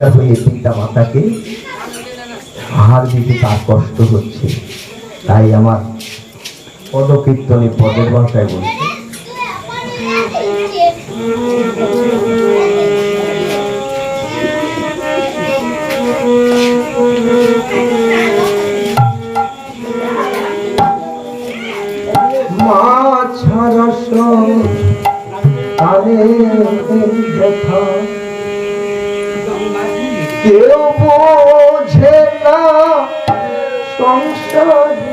পিতা মাতাকে আহার দিতে তার কষ্ট হচ্ছে, তাই আমার পদকীর্তনে পদের ভাষায় বলছে, মা ছাড়া তারে ব্যথা কেউ বোঝে না সংসারে,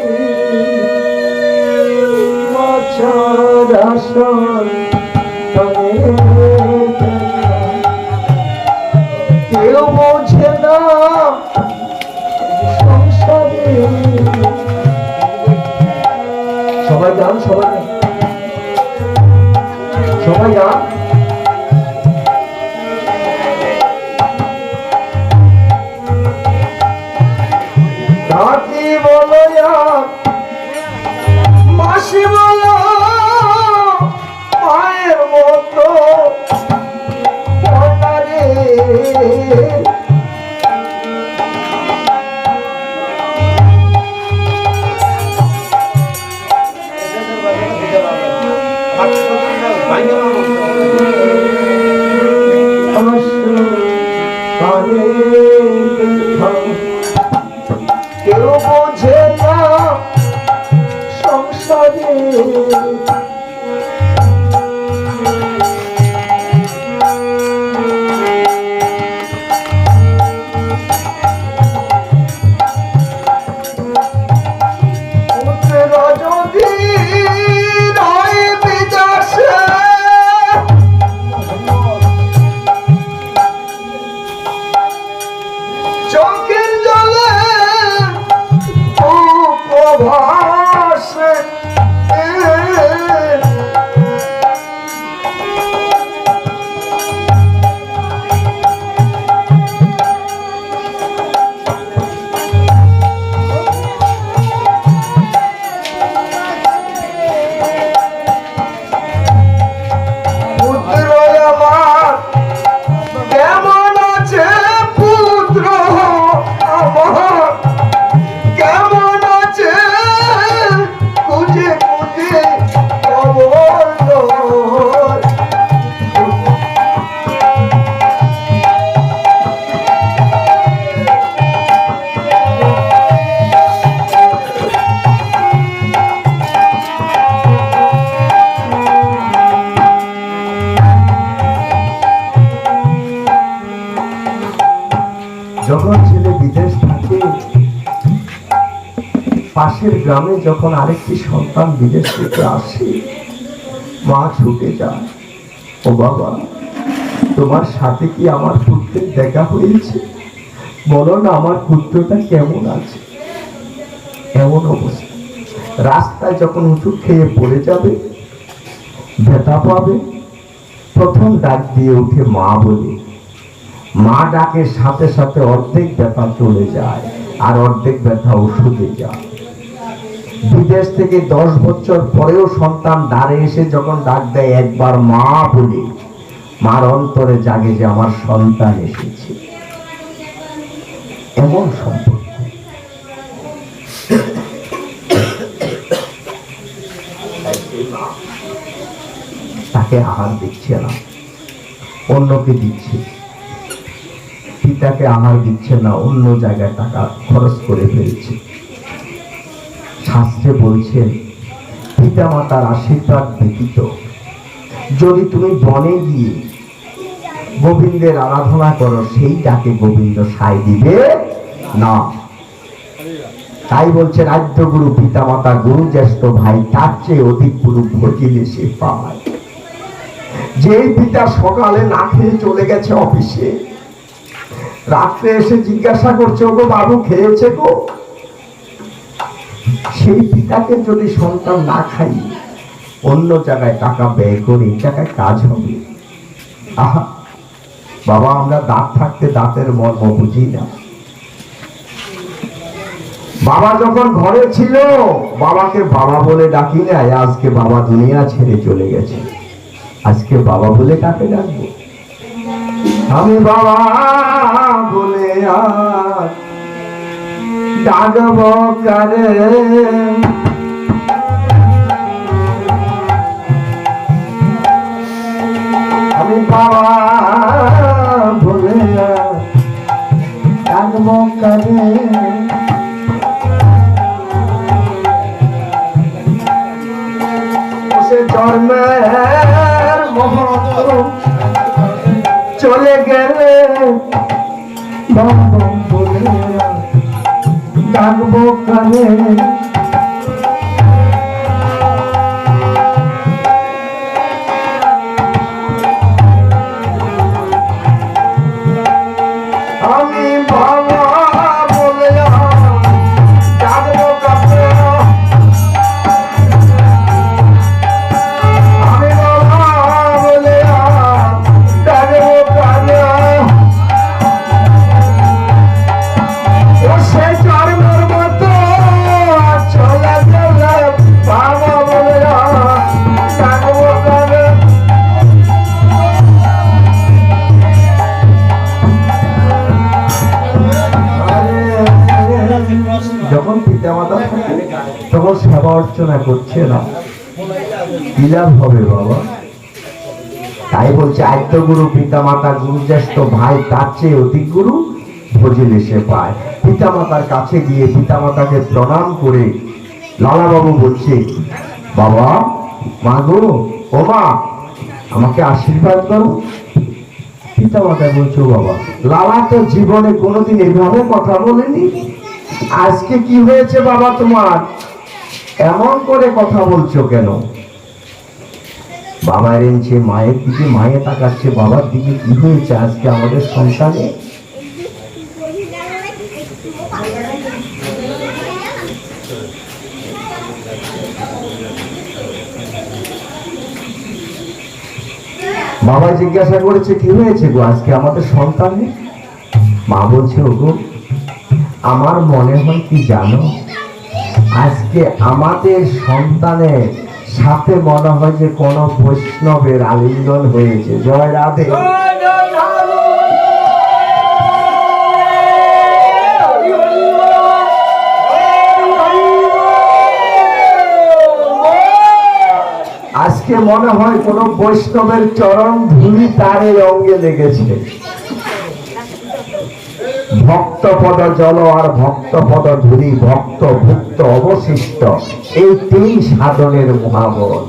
মা ছাড়া কেউ বোঝে না সংসারে। সবাই যান, সবাই সবাই যান। কাকি বলো মাসি বলো মায়ের মতো রে, কেউ বোঝে না সংসারে, চোখের জলে ভাসে পুত্র আমার কেমন আছে, পুত্র আমার কেমন আছে, খুঁজে খুঁজে খবর যখন ছেলে বিদেশ থাকে, পাশের গ্রামে যখন আরেকটি সন্তান বিদেশ থেকে আসে, মা ছুটে যায়, ও বাবা তোমার সাথে কি আমার পুত্রের দেখা হয়েছে, বলো না আমার পুত্রটা কেমন আছে। এমন অবস্থা, রাস্তায় যখন উঁচু খেয়ে পড়ে যাবে, ব্যথা পাবে, প্রথম ডাক দিয়ে উঠে মা বলে, মা ডাকের সাথে সাথে অর্ধেক ব্যথা চলে যায় আর অর্ধেক ব্যথা ওষুধে যায়। বিদেশ থেকে 10 বছর পরেও সন্তান দ্বারে এসে যখন ডাক দেয় একবার মা বলে, মার অন্তরে জাগে যে আমার সন্তান এসেছে। এমন সম্পর্ক। তাকে আহার দিচ্ছে না, অন্যকে দিচ্ছে। পিতাকে আহার দিচ্ছে না, অন্য জায়গায় টাকা খরচ করে ফেলছে। শাস্ত্রে বলছেন, পিতা মাতার আশীর্বাদ ব্যতীত যদি তুমি বনে গিয়ে গোবিন্দের আরাধনা করো, সেই ডাকে গোবিন্দ সায় দিবে না। তাই বলছে, রাজ্য গুরু পিতা মাতা গুরু জ্যেষ্ঠ ভাই, তার চেয়ে অধিক গুরু ভজিলে সে পায়। যে পিতা সকালে না খেয়ে চলে গেছে অফিসে, রাত্রে এসে জিজ্ঞাসা করছে, ওগো বাবু খেয়েছে গো, সেই পিতাকে যদি সন্তান না খাই, অন্য জায়গায় টাকা ব্যয় করে এই জায়গায় কাজ হবে। আহা বাবা, আমরা দাঁত থাকতে দাঁতের মর্ম বুঝি না। বাবা যখন ঘরে ছিল, বাবাকে বাবা বলে ডাকি নাই, আজকে বাবা দুনিয়া ছেড়ে চলে গেছে, আজকে বাবা বলে কাকে ডাকবো? আমি বাবা আর ডাকব কারে, আমি বাবা বলে ডাকব কারে। সে জন্মের মহত্ব চলে গেলে বাবা বলে ডাকব কারে। আমি বাবা বলে ডাকব কারে, আমি বাবা বলে ডাকব কারে। ও সে জন্মের মতো চলে গেলে বাবা বলে ডাকব কারে। যখন পিতা মাতা তখন সেবা অর্চনা করছে না, কি লাভ হবে বাবা? তাই বলছে আদ্য গুরু পিতা মাতা গুরু জ্যেষ্ঠ ভাই তার চেয়ে অধিক গুরু ভজিলে সে পায়। পিতা মাতার কাছে গিয়ে পিতা মাতাকে প্রণাম করে লালা বাবু বলছে, বাবা মা গো, ও মা আমাকে আশীর্বাদ করো। পিতা মাতা বলছো, বাবা লালা তো জীবনে কোনোদিন এইভাবে কথা বলেনি, আজকে কি হয়েছে বাবা তোমার, এমন করে কথা বলছো কেন? বাবা এনেছে মায়ের দিকে, মায়ে তাকাচ্ছে বাবার দিকে, কি হয়েছে আজকে আমাদের সংসারে? বাবা জিজ্ঞাসা করেছে, কি হয়েছে গো আজকে আমাদের সন্তানে? মা বলছে, ওগো আমার মনে হয় কি জানো, আজকে আমাদের সন্তানের সাথে মনে হয় যে কোন বৈষ্ণবের আলিঙ্গন হয়েছে। জয় রাধে। আজকে মনে হয় কোন বৈষ্ণবের চরণ ধুলি তার এই অঙ্গে লেগেছে। ভক্তপদ জল আর ভক্তপদ ধুলি, ভক্ত ভুক্ত অবশিষ্ট, এই তিন সাধনের মহাবল।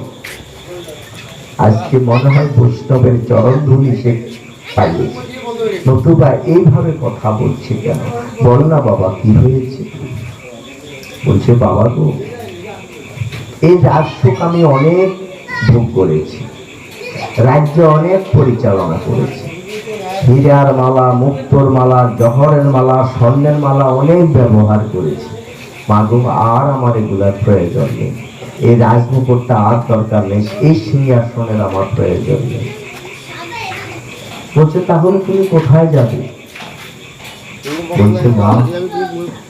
আজকে মনে হয় বৈষ্ণবের চরণ ধুলি সে পাইয়েছে, নতুবা এইভাবে কথা বলছে কেন? বল না বাবা কি হয়েছে? বলছে, বাবা গো এই রাজসুখ আমি অনেক ভোগ করেছি, রাজ্য অনেক পরিচালনা করেছি, হীরার মালা, মুক্তোর মালা, জহরের মালা, স্বর্ণের মালা অনেক ব্যবহার করেছি। মাগো আর আমার এগুলার প্রয়োজন নেই, এই রাজমুকুটটা আর দরকার নেই, এই সিংহাসনের আমার প্রয়োজন নেই। বলছে, তাহলে তুমি কোথায় যাবে? বলছে, মা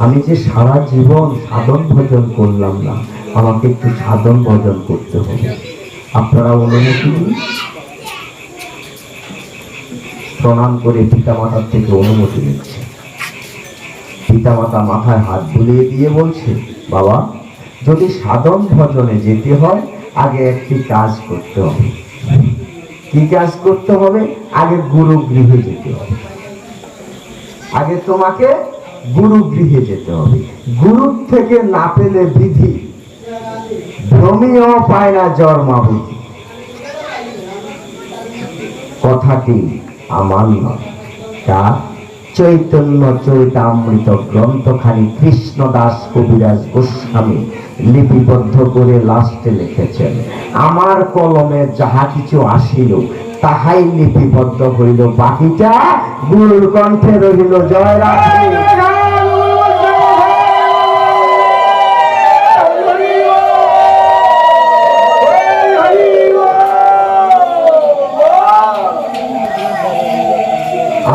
আমি যে সারা জীবন সাধন ভজন করলাম না, আমাকে একটু সাধন ভজন করতে হবে, আপনারা অনুমতি দিন। প্রণাম করে পিতা মাতার থেকে অনুমতি নিচ্ছে। পিতা মাতা মাথায় হাত বুলিয়ে দিয়ে বলছে, বাবা যদি সাধন ভজনে যেতে হয় আগে একটি কাজ করতে হবে। কি কাজ করতে হবে? আগে গুরু গৃহে যেতে হবে, আগে তোমাকে গুরু গৃহে যেতে হবে। গুরু থেকে না পেলে বিধি, ভ্রমিও পায় না জন্মাবধি। কথাটি আমার নয়, তার চৈতন্য চরিতামৃত গ্রন্থখানি কৃষ্ণদাস কবিরাজ গোস্বামী লিপিবদ্ধ করে লাস্টে লিখেছেন, আমার কলমে যাহা কিছু আসিল তাহাই লিপিবদ্ধ হইল, বাকিটা গুরুর কণ্ঠে রহিল। জয় রাধে।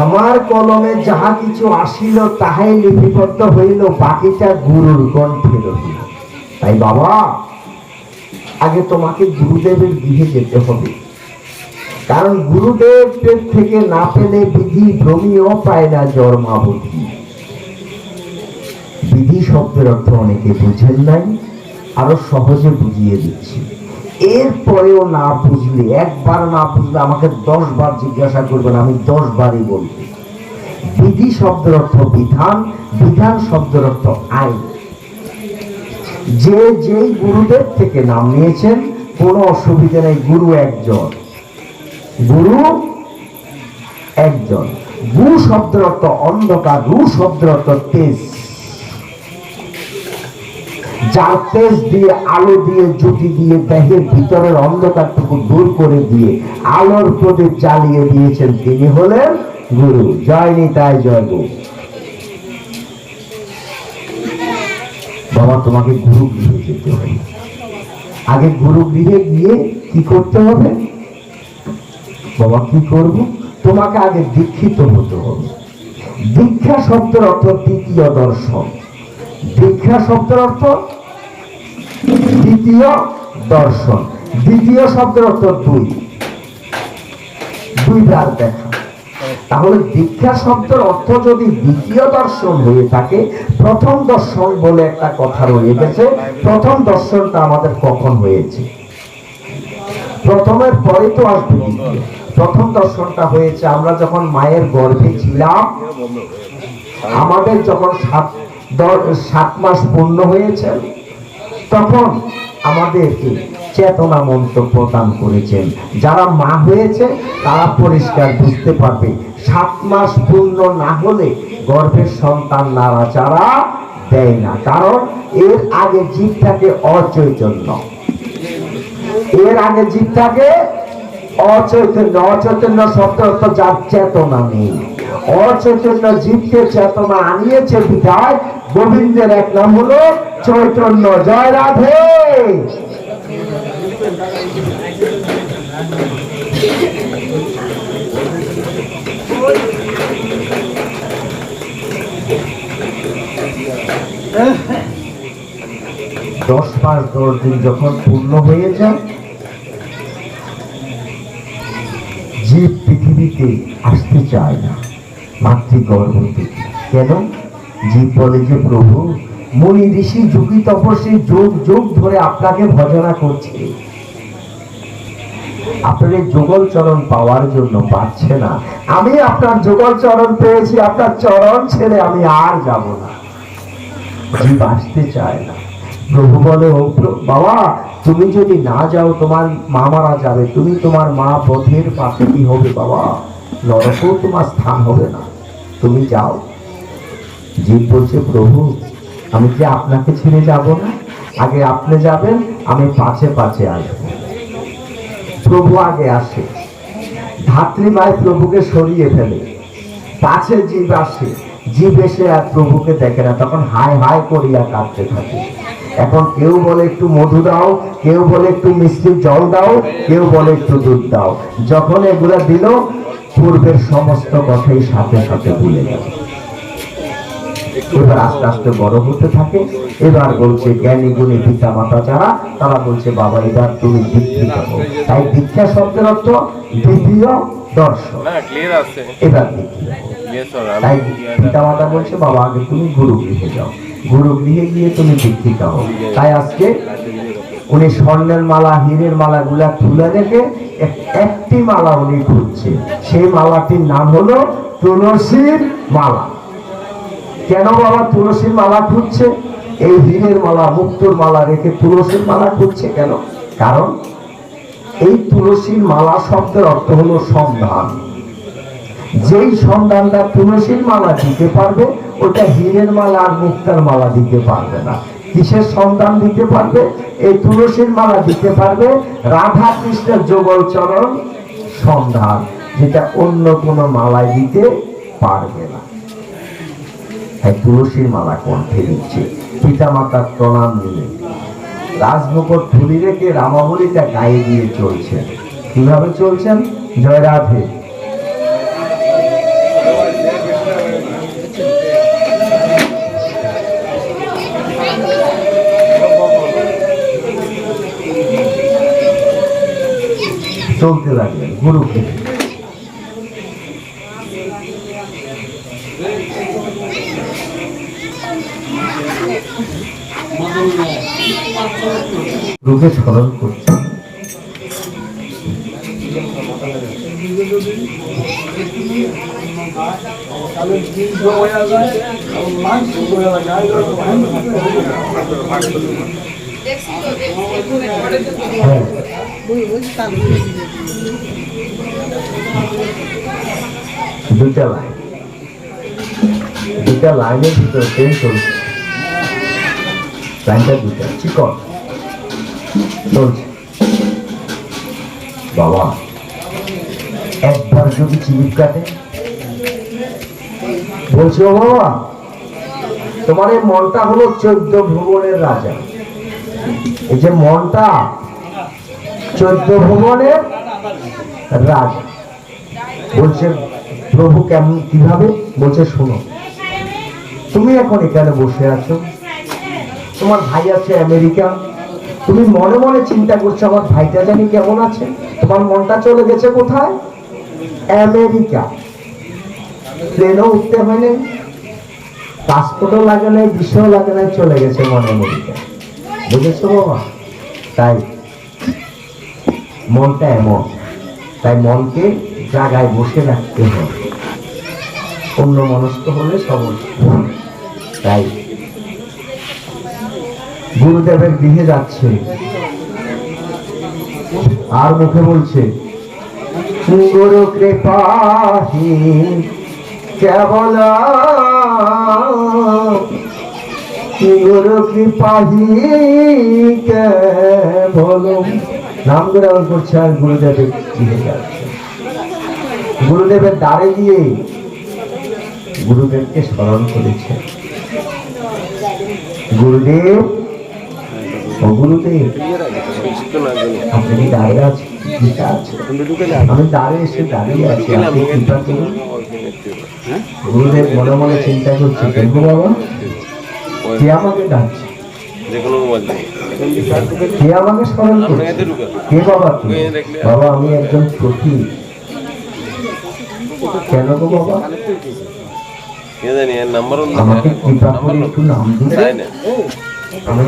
আমার কলমে যাহা কিছু আসিল তাহাই লিপিবদ্ধ হইল, বাকিটা গুরুর কণ্ঠে রহিল। তাই বাবা আগে তোমাকে গুরুদেবের গৃহে যেতে হবে, কারণ গুরুদেবের থেকে না পেলে বিধি ভ্রমীও পায় না জন্মাবধি। বিধি শব্দের অর্থ অনেকে বুঝেন নাই, আরো সহজে বুঝিয়ে দিচ্ছি। এরপরেও না বুঝলে, একবার না বুঝলে আমাকে 10 বার জিজ্ঞাসা করবেন, আমি 10 বারই বলবো। বিধি শব্দের অর্থ বিধান, বিধান শব্দের অর্থ আইন। যে যেই গুরুদেব থেকে নাম নিয়েছেন কোনো অসুবিধা নেই, গুরু একজন, গুরু একজন। গু শব্দের অর্থ অন্ধকার, রু শব্দের অর্থ তেজ। যার তেজ দিয়ে, আলো দিয়ে, জ্যোতি দিয়ে দেহের ভিতরের অন্ধকারটুকু দূর করে দিয়ে আলোর প্রদীপ জ্বালিয়ে দিয়েছেন, তিনি হলেন গুরু। জয় নিতাই, জয় গুরু। বাবা, তোমাকে গুরু গৃহে যেতে হবে। আগে গুরু গৃহে গিয়ে কি করতে হবে? বাবা, কি করব? তোমাকে আগে দীক্ষিত হতে হবে। দীক্ষা শব্দের অর্থ দ্বিতীয় দর্শন। দীক্ষা শব্দের অর্থ দ্বিতীয় দর্শন। দ্বিতীয় শব্দের অর্থ দুইবার দেখা। তাহলে দীক্ষা শব্দের অর্থ যদি দ্বিতীয় দর্শন হয়ে থাকে, প্রথম দর্শন বলে একটা কথা রয়ে গেছে। প্রথম দর্শনটা আমাদের কখন হয়েছে? প্রথমের পরে তো আসবে দ্বিতীয়। প্রথম দর্শনটা হয়েছে আমরা যখন মায়ের গর্ভে ছিলাম, আমাদের যখন 7 মাস পূর্ণ হয়েছে, তখন আমাদেরকে চেতনা মন্ত্র প্রদান করেছেন। যারা মা হয়েছে তারা পরিষ্কার বুঝতে পারবে, 7 মাস পূর্ণ না হলে গর্ভের সন্তান নাড়াচাড়া দেয় না। কারণ এর আগে জীবটাকে অচৈতন্য, এর আগে জীবটাকে অচৈতন্য। অচৈতন্য শব্দ অর্থ যার চেতনা নেই। অচৈতন্য জীবকে চেতনা আনিয়েছে বিধায় গোবিন্দের এক নাম হলো চৈতন্য। জয় রাধে। দশ মাস 10 দিন যখন পূর্ণ হয়ে যায়, জীব পৃথিবীতে আসতে চায় না মাতৃগর্ভ থেকে। কেন? জীব বলে যে প্রভু, মুনি ঋষি যুগী তপস্বী যুগ যুগ ধরে আপনাকে ভজনা করছে, আপনার যুগল চরণ পাওয়ার জন্য পাচ্ছে না। আমি আপনার যুগল চরণ পেয়েছি, আপনার চরণ ছেড়ে আমি আর যাব না। জীব আসতে চায় না। প্রভু বলে, ও বাবা, তুমি যদি না যাও তোমার মা মারা যাবে। তুমি তোমার মা পথের পাশে কি হবে বাবা? নরকেও তোমার স্থান হবে না, তুমি যাও। জীব বলছে, প্রভু আমি কি আপনাকে ছেড়ে যাব না? আগে আপনি যাবেন, আমি পাছে পাছে আসবো। প্রভু আগে আসে, ধাত্রী মায়ের প্রভুকে সরিয়ে ফেলে, পাছে জীব আসে। জীব এসে আর প্রভুকে দেখে না, তখন হায় হায় করিয়া কাঁদতে থাকে। এখন কেউ বলে একটু মধু দাও, কেউ বলে একটু মিষ্টি জল দাও, কেউ বলে একটু দুধ দাও। যখন এগুলা দিল, পূর্বের সমস্ত কথাই সাথে সাথে ভুলে গেল। এবার আস্তে আস্তে বড় হতে থাকে। এবার বলছে জ্ঞানী গুণী পিতা মাতা যারা, তারা বলছে বাবা এবার তুমি দীক্ষিত হও। তাই দীক্ষা শব্দের অর্থ দ্বিতীয় দর্শন। এবার তাই পিতা মাতা বলছে বাবা আগে তুমি গুরু গৃহে যাও, গুরু গৃহে গিয়ে তুমি দীক্ষিত হও। তাই আজকে উনি স্বর্ণের মালা, হীরের মালা গুলা তুলে রেখে একটি মালা উনি খুঁজছে। সেই মালাটির নাম হলো তুলসীর মালা। কেন বাবা তুলসীর মালা খুঁজছে? এই হীরের মালা, মুক্তোর মালা রেখে তুলসীর মালা খুঁজছে কেন? কারণ এই তুলসীর মালা শব্দের অর্থ হলো সন্ধান। যেই সন্ধানটা তুলসীর মালা দিতে পারবে, ওটা হীরের মালা আর মুক্তার মালা দিতে পারবে না। কিসের সন্ধান দিতে পারবে? এই তুলসীর মালা দিতে পারবে রাধা কৃষ্ণের যুগল চরণ সন্ধান, যেটা অন্য কোনো মালায় দিতে পারবে না। তুলসীর মালা কণ্ঠে দিচ্ছে, পিতা মাতার প্রণাম নিয়ে রাজমুকুট ধুলি রেখে রামাবলীটা গায়ে দিয়ে চলছেন। কিভাবে চলছেন? জয় রাধে। চলতে লাগলেন। গুরুকে। গুরুকে স্মরণ করছে। দুটা লাইনের ভিতরে ট্রেন চলছে, লাইনটা দুটা চিকন চলছে। বাবা একবার যদি চিলিপ কাটে, বলছি ও বাবা তোমার এই মনটা হলো 14 ভুবনের রাজা। এই যে মনটা 14 ভুবনের রাজা। বলছে প্রভু কেমন কিভাবে? বলছে শোনো, তুমি এখন এখানে বসে আছো, তোমার ভাই আছে আমেরিকা, তুমি মনে মনে চিন্তা করছো আমার ভাইটা জানি কেমন আছে। তোমার মনটা চলে গেছে কোথায়? আমেরিকা। প্লেনও উঠতে হয়নি, পাসপোর্টও লাগে নাই, ভিসাও লাগে নাই, চলে গেছে মন আমেরিকা। বুঝেছো বাবা? তাই মনটা এমন, তাই মনকে জায়গায় বসে রাখতে হবে, অন্য মনস্ক হলে সমস্যা। তাই গুরুদেবের গৃহে যাচ্ছে আর মুখে বলছে গুরু কৃপাহি কেবল, গুরু কৃপাহি কেবল নাম গ্রহণ করছে আর গুরুদেবের গৃহে যাচ্ছে। গুরুদেবের দ্বারে গিয়ে গুরুদেবকে স্মরণ করেছে। গুরুদেব, ও গুরুদেব আপনি কি দাঁড়িয়ে আছেন? আমি দাঁড়িয়ে এসে দাঁড়িয়ে আছি, আপনি কৃপা করুন। গুরুদেব মনে মনে চিন্তা করছে দেখবো বাবা কে আমাকে ডাকছে, কে আমাকে স্মরণ করছে, কে বাবা তুমি? বাবা আমি একজন সখী। কেন গো বাবা? আমাকে কৃপা করে একটু নাম দিন, আমি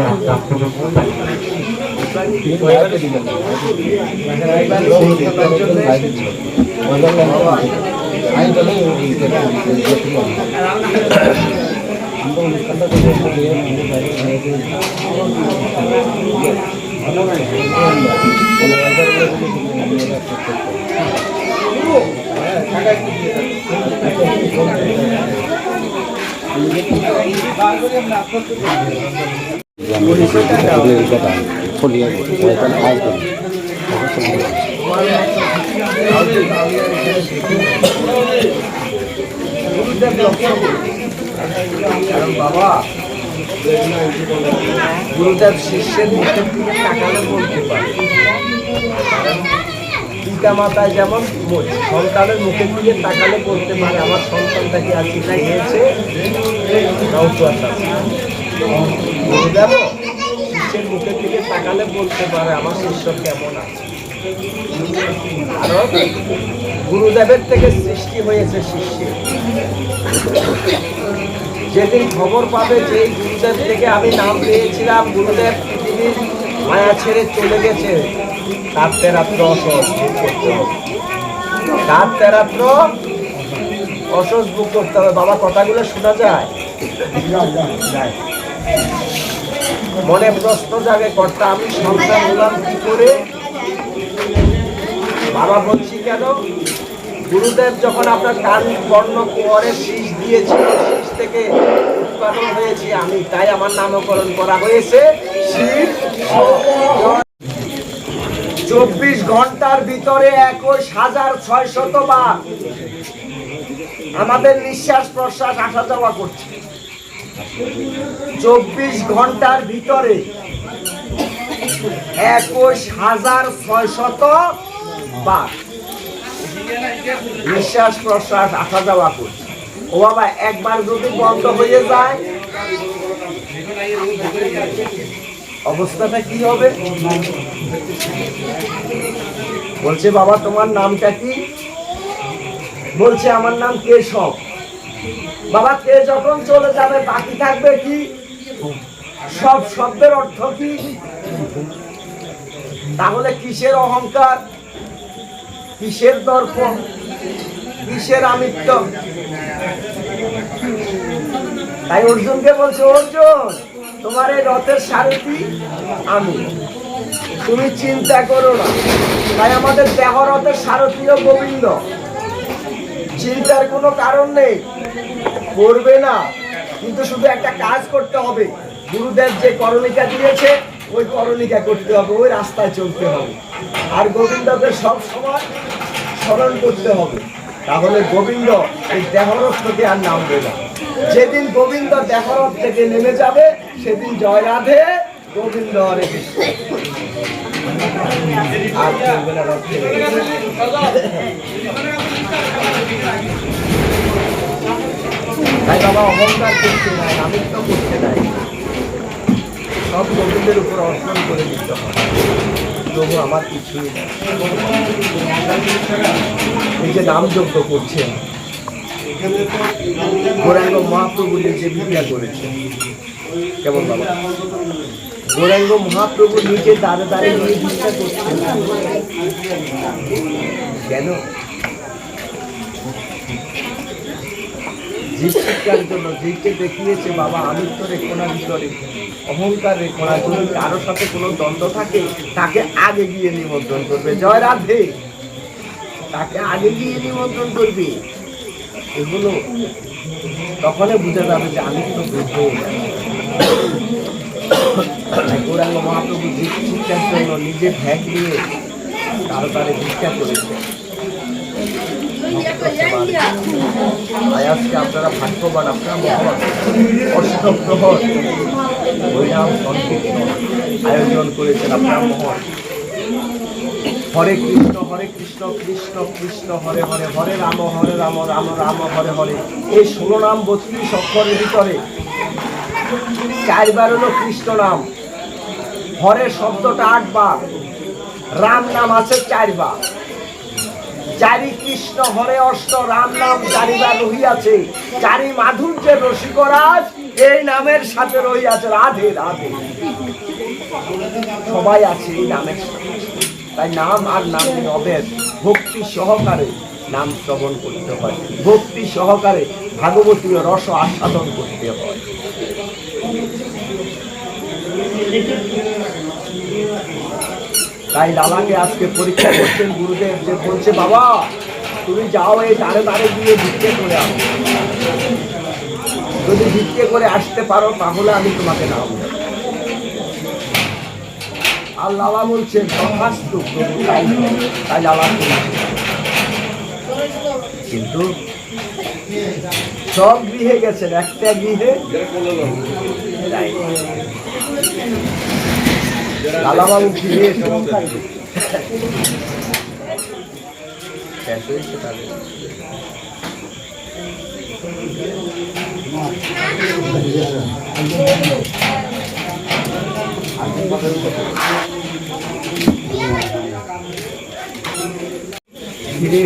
বাবা গুরুদেব শিষ্যের মুখের দিকে তাকালে বলতে পারে, পিতা মাতা যেমন সন্তানের মুখের দিকে তাকালে বলতে পারে আমার সন্তানটা কি আর চিন্তা গিয়েছে। গুরুদেব শিষ্যের মুখের দিকে তাকালে বলতে পারে আমার শিষ্য কেমন আছে। কারণ গুরুদেবের থেকে সৃষ্টি হয়েছে শিষ্যের। যেদিন খবর পাবে যে গুরুদেব থেকে আমি নাম পেয়েছিলাম, গুরুদেব পৃথিবীর মায়া ছেড়ে চলে গেছে, তার তেরাত্র অসহ্য করতে হবে, তার তেরাত্র অসহ্য করতে হবে। বাবা কথাগুলো শোনা যায়? মনে প্রশ্ন জাগে কর্তা আমি সন্তান হলাম কি করে? বাবা বলছি কেন? গুরুদেব যখন আপনার কান বর্ণ কুমারের শীষ দিয়েছিল, শীষ থেকে উৎপাদন হয়েছি আমি, তাই আমার নামকরণ করা হয়েছে শিব। 24 ঘন্টার ভিতরে 21,600 বার আমাদের নিঃশ্বাস প্রশ্বাস আসা যাওয়া করছে। 24 ঘন্টার ভিতরে 21,600 বার নিঃশ্বাস প্রশ্বাস আসা যাওয়া করছে। ও বাবা একবার যদি বন্ধ হয়ে যায় অবস্থাটা কি হবে? বলছে বাবা তোমার নামটা কি? বলছে আমার নাম কেশব। বাবা কে যখন চলে যাবে বাকি থাকবে কি? সব শব্দের অর্থ কি? তাহলে কিসের অহংকার, কিসের দর্পণ, কিসের আমিত্ব? তাই অর্জুনকে বলছে অর্জুন তোমার এই রথের সারথি আমি, তুমি চিন্তা করো না। তাই আমাদের দেহ রথের সারথিও গোবিন্দ, চিন্তার কোনো কারণ নেই, করবে না। কিন্তু শুধু একটা কাজ করতে হবে, গুরুদেব যে করণিকা দিয়েছে ওই করণিকা করতে হবে, ওই রাস্তায় চলতে হবে, আর গোবিন্দকে সব সময় স্মরণ করতে হবে। তাহলে গোবিন্দ এই দেহরথ থেকে আর নামবে না। যেদিন গোবিন্দ দেহরথ থেকে নেমে যাবে সেদিন জয় রাধে গোবিন্দ হরে কৃষ্ণ। আর চলবে না রথ থেকে। তাই বাবা অহংকার করতে নাই, আমিত্ব করতে নাই, সব গোবিন্দের উপর অর্পণ করে দিতে হবে। প্রভু আমার কিছুই নেই। এই যে নাম যজ্ঞ করছেন, গৌরাঙ্গ মহাপ্রভু নিজে ভিক্ষা করেছেন। কেমন বাবা? গৌরাঙ্গ মহাপ্রভু নিজে দাঁড়ে দাঁড়িয়ে নিয়ে ভিক্ষা করছেন। কেন? জীব শিক্ষার জন্য। জীবকে দেখিয়েছে বাবা আমিত্ব রেখো না ভিতরে, অহংকার রেখো না। যদি কারো সাথে কোনো দ্বন্দ্ব থাকে তাকে আগে গিয়ে নিমন্ত্রণ করবে, জয় রাধে, তাকে আগে গিয়ে নিমন্ত্রণ করবে। এগুলো তখনই বোঝা যাবে যে আমি তো বুঝব। গৌরাঙ্গ মহাপ্রভু জীব শিক্ষার জন্য নিজে ভ্যাগ নিয়ে কারো তারে ভিক্ষা করেছে। আজকে আপনারা ভাগ্যবান, আপনারা মহান। অষ্টপ্রহর হরিনাম সংকীর্তন আয়োজন করেছেন, আপনারা মহান। হরে কৃষ্ণ কৃষ্ণ কৃষ্ণ হরে হরে, হরে রাম রাম রাম হরে হরে। এই 16 নাম 32 অক্ষরের ভিতরে 4 বার হলো কৃষ্ণ নাম, হরে শব্দটা 8 বার, রাম নাম আছে 4 বার। 4 কৃষ্ণ হরে অষ্ট, রাম নাম 4 বার রহিয়াছে। 4 মাধুর্যের রসিকরাজ এই নামের সাথে রহিয়াছে। রাধে রাধে, সবাই আছে এই নামের সাথে। তাই নাম আর নাম অভেদ, ভক্তি সহকারে নাম শ্রবণ করতে হয়, ভক্তি সহকারে ভাগবতীয় রস আস্বাদন করতে হয়। তাই লালাকে আজকে পরীক্ষা করছেন গুরুদেব, যে বলছে বাবা তুমি যাও এই দাঁড়ে দাঁড়ে গিয়ে ভিক্ষে করে আসো, যদি ভিক্ষে করে আসতে পারো তাহলে আমি তোমাকে নাম দেব। আর লালা বলছেন তথাস্তু প্রভু, তাই লালা কিন্তু সব গৃহে গেছেন, একটা গৃহে লালাবাবু ফিরে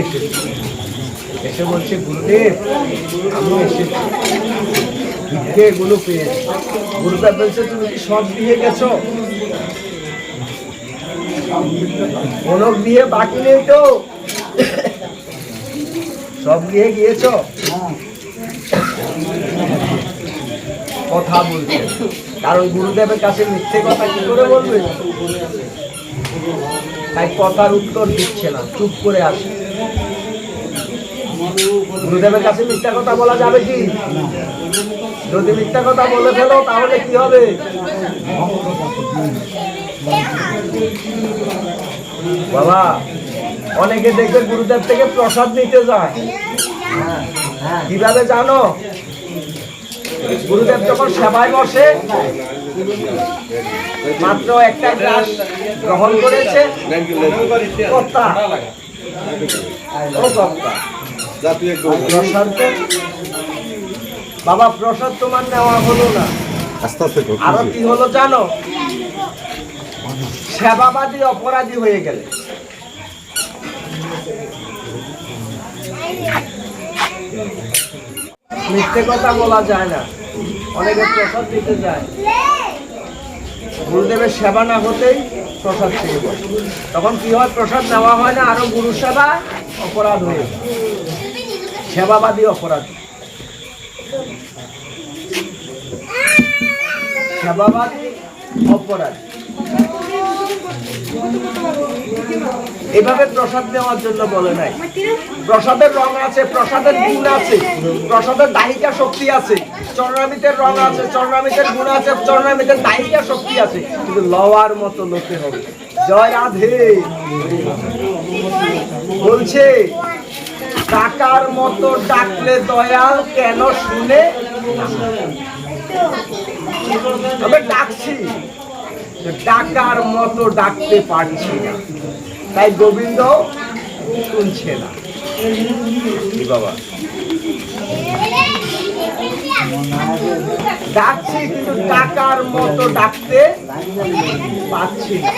এসে এসে বলছে গুরুদেব আমি এসেছি, ভিক্ষে এগুলো পেয়েছি। গুরুদেব বলছে তুমি কি সব দিয়ে গেছো? কোন বিয়ে বাকি নেই তো? সব দিয়ে গিয়েছ? কথা বলছে, কারণ গুরুদেবের কাছে মিথ্যে কথা কি করে বলবে? তাই কথার উত্তর দিচ্ছে না, চুপ করে আসে। গুরুদেবের কাছে মিথ্যা কথা বলা যাবে কি? যদি মিথ্যা কথা বলে ফেলো তাহলে কি হবে? বাবা অনেকে দেখবে গুরুদেব থেকে প্রসাদ নিতে যায়, কিভাবে জানো? গুরুদেব যখন সেবায় বসে মাত্র একটা গ্লাস গ্রহণ করেছে, কর্তা ও কর্তা প্রসাদ, বাবা প্রসাদ তোমার নেওয়া হলো না, আস্তে আস্তে আরো কি হলো জানো, সেবাবাদী অপরাধী হয়ে গেলে। মিথ্যে কথা বলা যায় না। অনেকে প্রসাদ দিতে যায়, গুরুদেবের সেবা না হতেই প্রসাদ খেয়ে বসে। তখন কি হয়, প্রসাদ নেওয়া হয় না, আরো গুরু সেবা অপরাধ হয়ে যায়, সেবাবাদী অপরাধ। সেবাবাদী অপরাধ। এভাবে প্রসাদ নেওয়ার জন্য বলে নাই। প্রসাদের রং আছে, প্রসাদের গুণ আছে, প্রসাদের দাহিকা শক্তি আছে, চরণামৃতের রং আছে, চরণামৃতের গুণ আছে, চরণামৃতের দাহিকা শক্তি আছে, কিন্তু লওয়ার মতো লোকে হবে। জয় রাধে। বলছে টাকার মতো ডাকলে দয়াল কেন শুনে, তবে ডাকছি, ডাকার মতো ডাকতে পারছি না, তাই গোবিন্দ শুনছে না। বাবা ডাকছি কিন্তু টাকার মতো ডাকতে পারছি না,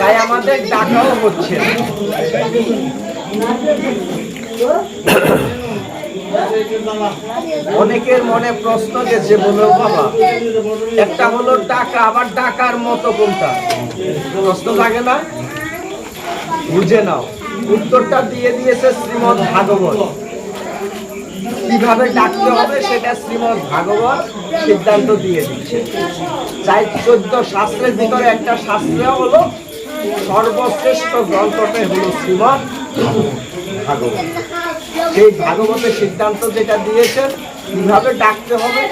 তাই আমাদের ডাকাও হচ্ছে না। অনেকের মনে প্রশ্ন গেছে, বলো বাবা একটা হলো টাকা, আবার ডাকার মতো কোনটা? প্রশ্ন থাকে না? বুঝে নাও, উত্তরটা দিয়ে দিয়েছে শ্রীমদ্ ভাগবত। কিভাবে ডাকতে হবে সেটা শ্রীমদ্ ভাগবত সিদ্ধান্ত দিয়ে দিচ্ছে। তাই 14 শাস্ত্রের ভিতরে একটা শাস্ত্র হলো, সর্বশ্রেষ্ঠ গ্রন্থটা হলো শ্রীমদ্ ভাগবত। সেই ভাগবতের সিদ্ধান্ত যেটা দিয়েছেন কিভাবে ডাকতে হবে,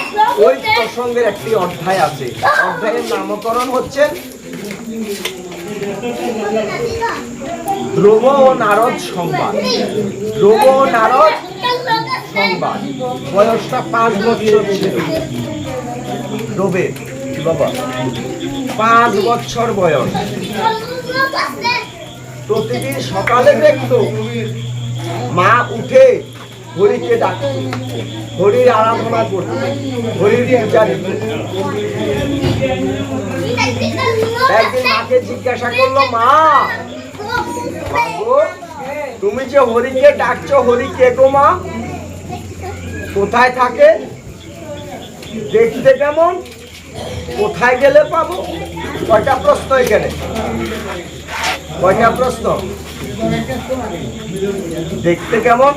ওই প্রসঙ্গের একটি অধ্যায় আছে। অধ্যায়ের নামকরণ হচ্ছে ধ্রুব ও নারদ সংবাদ। ধ্রুব ও নারদ সংবাদ। বয়সটা 5 বছর ছিল ধ্রুবের। বাবা 5 বছর বয়স। প্রতিদিন সকালে দেখতো মা উঠে হরিকে ডাকত, হরির আরাধনা করত, হরির পূজা দিত। একদিন মাকে জিজ্ঞাসা করলো, মা গো, তুমি যে হরিকে ডাকছো, হরি কে গো মা? কোথায় থাকে? দেখতে কেমন? কোথায় গেলে পাবো? কয়টা প্রশ্ন এখানে, কয়টা প্রশ্ন? দেখতে কেমন,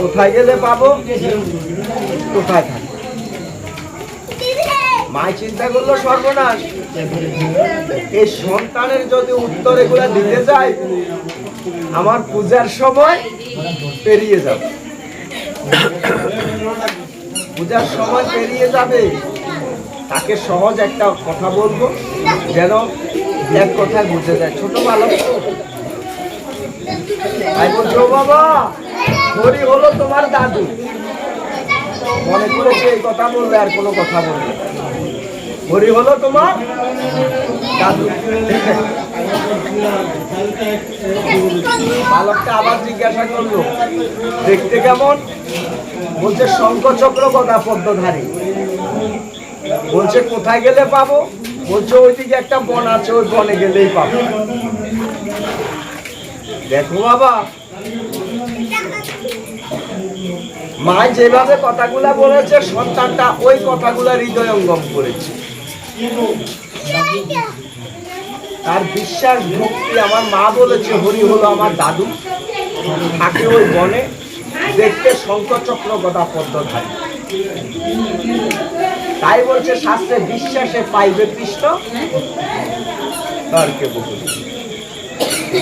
কোথায় গেলে পাবো, কোথায় থাকে? মা চিন্তা করলো, সর্বনাশ, এই সন্তানের যদি উত্তর এগুলা দিতে যায়, আমার পূজার সময় পেরিয়ে যাবে, পূজার সময় পেরিয়ে যাবে। তাকে সহজ একটা কথা বলবো, যেন এক কথায় বুঝে যায়। ছোট বালক তো, তাই বলছো, বাবা হরি হলো তোমার দাদু। মনে করেছে এই কথা বললে আর কোনো কথা বলবে, হরি হলো তোমার দাদু। বালকটা আবার জিজ্ঞাসা করলো, দেখতে কেমন? বলছে শঙ্খচক্র গদা পদ্মধারী। বলছে কোথায় গেলে পাবো? বলছে ওইদিকে একটা বন আছে, ওই বনে গেলেই পাবো। দেখো বাবা, মা যেভাবে কথাগুলা বলেছে, সন্তানটা ওই কথাগুলা হৃদয়ঙ্গম করেছে। তার বিশ্বাস ভক্তি, আমার মা বলেছে হরি হলো আমার দাদু, থাকে ওই বনে, দেখতে শঙ্খচক্র গদা পদ্মধারী। তাই বলছে শাস্ত্রে, বিশ্বাসে পাইবে কৃষ্ণ তর্কে বহু।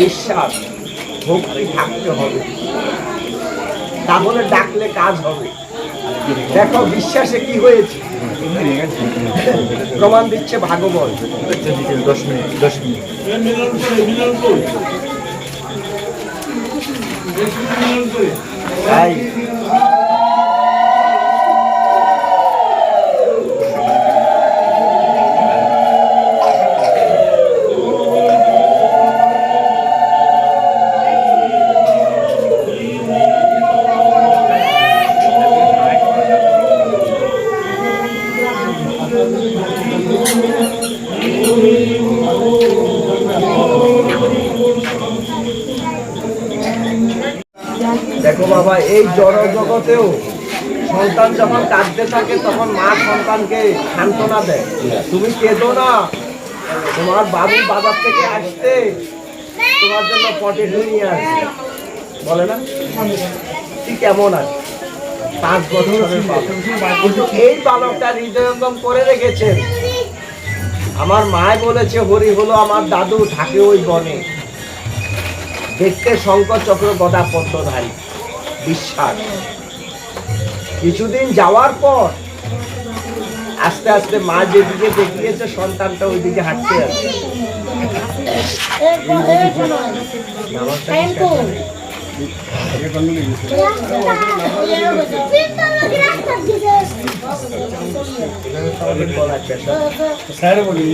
বিশ্বাস ভক্তি থাকতে হবে, তাহলে ডাকলে কাজ হবে। দেখো বিশ্বাসে কি হয়েছে, প্রমাণ দিচ্ছে ভাগবত। 10 মিনিট 10 মিনিট। তাই বাবা এই জড় জগতেও সন্তান যখন কাঁদতে থাকে তখন মা সন্তানকে সান্ত্বনা দেয়, তুমি কেঁদো না, তোমার বাবু বাজার থেকে আসতে তোমার জন্য পটেটো নিয়ে আসবে, বলে না? ঠিক কেমন আছে 5 বছরের বালক। কিন্তু এই বালকটা হৃদয়ঙ্গম করে রেখেছেন। আমার মায় বলেছে হরি হলো আমার দাদু, থাকে ওই বনে, দেখতে শঙ্খ চক্র গদা পদ্মধারী, বিশ্বাস। কিছুদিন যাওয়ার পর আস্তে আস্তে মা যেদিকে দেখিয়েছে সন্তানটা ওইদিকে হাঁটতে আছে। স্যার বলি